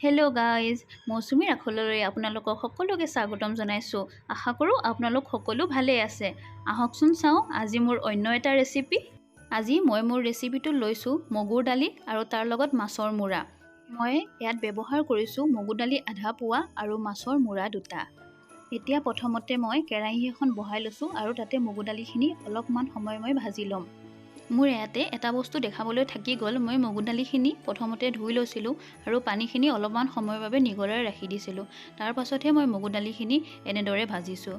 Hello' guys, মৌচুমী ৰাখললৈ আপোনালোকক সকলোকে স্বাগতম জনাইছোঁ। আশা কৰোঁ আপোনালোক সকলো ভালেই আছে। আহকচোন চাওঁ আজি মোৰ অন্য এটা ৰেচিপি। আজি মই মোৰ ৰেচিপিটো লৈছোঁ মগুৰ দালি আৰু তাৰ লগত মাছৰ মূৰা। মই ইয়াত ব্যৱহাৰ কৰিছোঁ মগুৰ দালি আধা পোৱা আৰু মাছৰ মূৰা 2টা। এতিয়া প্ৰথমতে মই কেৰাহী এখন বহাই লৈছোঁ আৰু তাতে মগুৰ দালিখিনি অলপমান সময় মই ভাজি ল'ম। মোৰ ইয়াতে এটা বস্তু দেখাবলৈ থাকি গ'ল। মই মগুৰ দালিখিনি প্ৰথমতে ধুই লৈছিলোঁ আৰু পানীখিনি অলপমান সময়ৰ বাবে নিগৰাই ৰাখি দিছিলোঁ। তাৰ পাছতহে মই মগুৰ দালিখিনি এনেদৰে ভাজিছোঁ।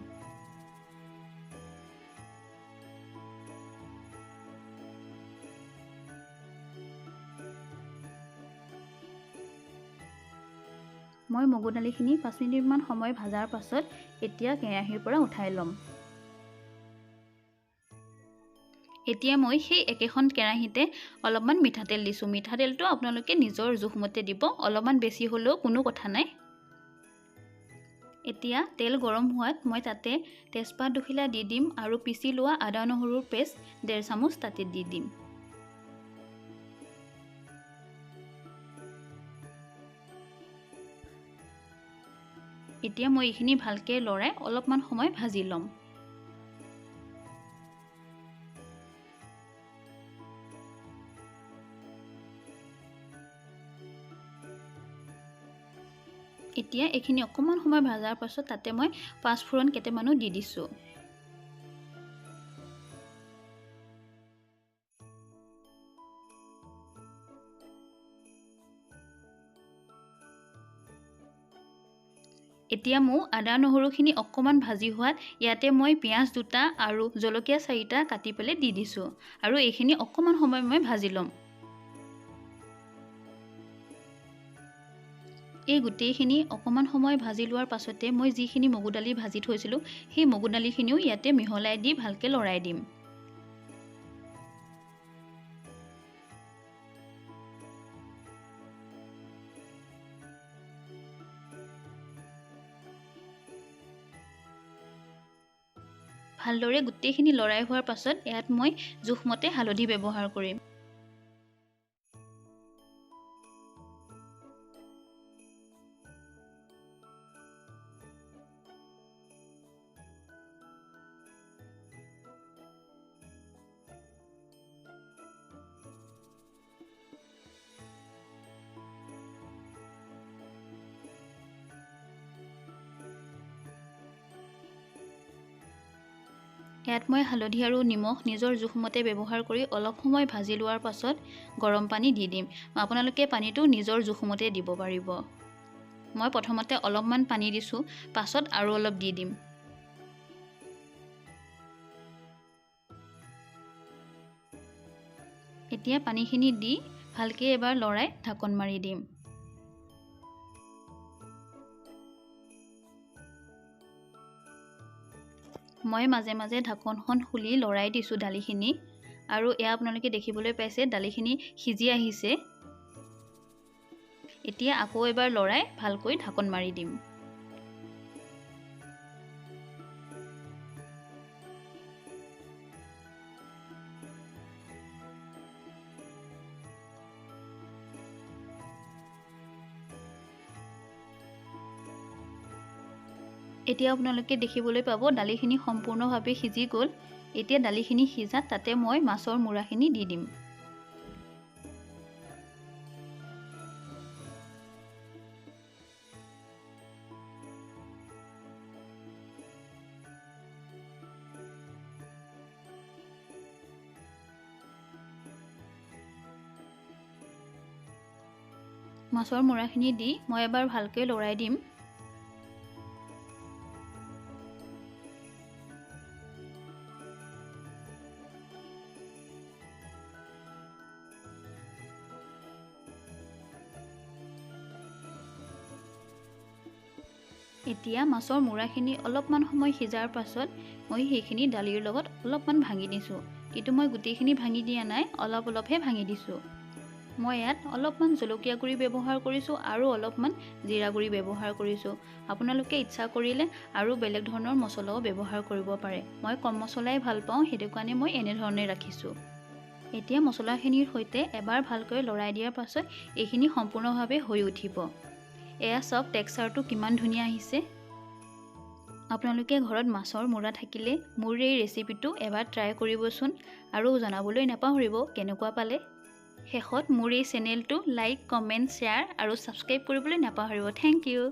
মই মগুৰ দালিখিনি 5 মিনিটমান সময় ভাজাৰ পাছত এতিয়া কেৰাহীৰ পৰা উঠাই ল'ম। এতিয়া মই সেই একেখন কেৰাহীতে অলপমান মিঠাতেল দিছোঁ। মিঠাতেলটো আপোনালোকে নিজৰ জোখমতে দিব, অলপমান বেছি হ'লেও কোনো কথা নাই। এতিয়া তেল গৰম হোৱাত মই তাতে তেজপাত 2 খিলা দি দিম আৰু পিচি লোৱা আদা নহৰুৰ পেষ্ট 1.5 চামুচ তাতে দি দিম। এতিয়া মই এইখিনি ভালকৈ লৰাই অলপমান সময় ভাজি ল'ম। এতিয়া এইখিনি অকণমান সময় ভাজাৰ পাছত তাতে মই 5 ফোৰণ কেইটামানো দি দিছোঁ। এতিয়া মোৰ আদা নহৰুখিনি অকণমান ভাজি হোৱাত ইয়াতে মই পিঁয়াজ 2টা আৰু জলকীয়া 4টা কাটি পেলাই দি দিছোঁ আৰু এইখিনি অকণমান সময় মই ভাজি ল'ম। এই গোটেইখিনি অকণমান সময় ভাজি লোৱাৰ পাছতে মই যিখিনি মগুৰ দালি ভাজি থৈছিলোঁ সেই মগুৰ দালিখিনিও ইয়াতে মিহলাই দি ভালকৈ লৰাই দিম। ভালদৰে গোটেইখিনি লৰাই হোৱাৰ পাছত ইয়াত মই জোখমতে হালধি ব্যৱহাৰ কৰিম। ইয়াত মই হালধি আৰু নিমখ নিজৰ জোখমতে ব্যৱহাৰ কৰি অলপ সময় ভাজি লোৱাৰ পাছত গৰম পানী দি দিম। আপোনালোকে পানীটো নিজৰ জোখমতে দিব পাৰিব। মই প্ৰথমতে অলপমান পানী দিছোঁ, পাছত আৰু অলপ দি দিম। এতিয়া পানীখিনি দি ভালকৈ এবাৰ লৰাই ঢাকন মাৰি দিম। মই মাজে মাজে ঢাকনখন খুলি লৰাই দিছোঁ দালিখিনি আৰু এয়া আপোনালোকে দেখিবলৈ পাইছে দালিখিনি সিজি আহিছে। এতিয়া আকৌ এবাৰ লৰাই ভালকৈ ঢাকন মাৰি দিম। এতিয়া আপোনালোকে দেখিবলৈ পাব দালিখিনি সম্পূৰ্ণভাৱে সিজি গ'ল। এতিয়া দালিখিনি সিজাত তাতে মই মাছৰ মূৰাখিনি দি দিম। মাছৰ মূৰাখিনি দি মই এবাৰ ভালকৈ লৰাই দিম। এতিয়া মাছৰ মূৰাখিনি অলপমান সময় সিজাৰ পাছত মই সেইখিনি দালিৰ লগত অলপমান ভাঙি দিছোঁ। কিন্তু মই গোটেইখিনি ভাঙি দিয়া নাই, অলপ অলপহে ভাঙি দিছোঁ। মই ইয়াত অলপমান জলকীয়া গুড়ি ব্যৱহাৰ কৰিছোঁ আৰু অলপমান জিৰা গুড়ি ব্যৱহাৰ কৰিছোঁ। আপোনালোকে ইচ্ছা কৰিলে আৰু বেলেগ ধৰণৰ মছলাও ব্যৱহাৰ কৰিব পাৰে। মই কম মছলাই ভাল পাওঁ, সেইটো কাৰণে মই এনেধৰণে ৰাখিছোঁ। এতিয়া মছলাখিনিৰ সৈতে এবাৰ ভালকৈ লৰাই দিয়াৰ পাছত এইখিনি সম্পূৰ্ণভাৱে হৈ উঠিব। এয়া চব টেক্সচাৰটো কিমান ধুনীয়া আহিছে। আপোনালোকে ঘৰত মাছৰ মূৰা থাকিলে মোৰ এই ৰেচিপিটো এবাৰ ট্ৰাই কৰিবচোন আৰু জনাবলৈ নাপাহৰিব কেনেকুৱা পালে। শেষত মোৰ এই চেনেলটো লাইক, কমেণ্ট, শ্বেয়াৰ আৰু ছাবস্ক্ৰাইব কৰিবলৈ নাপাহৰিব। Thank U.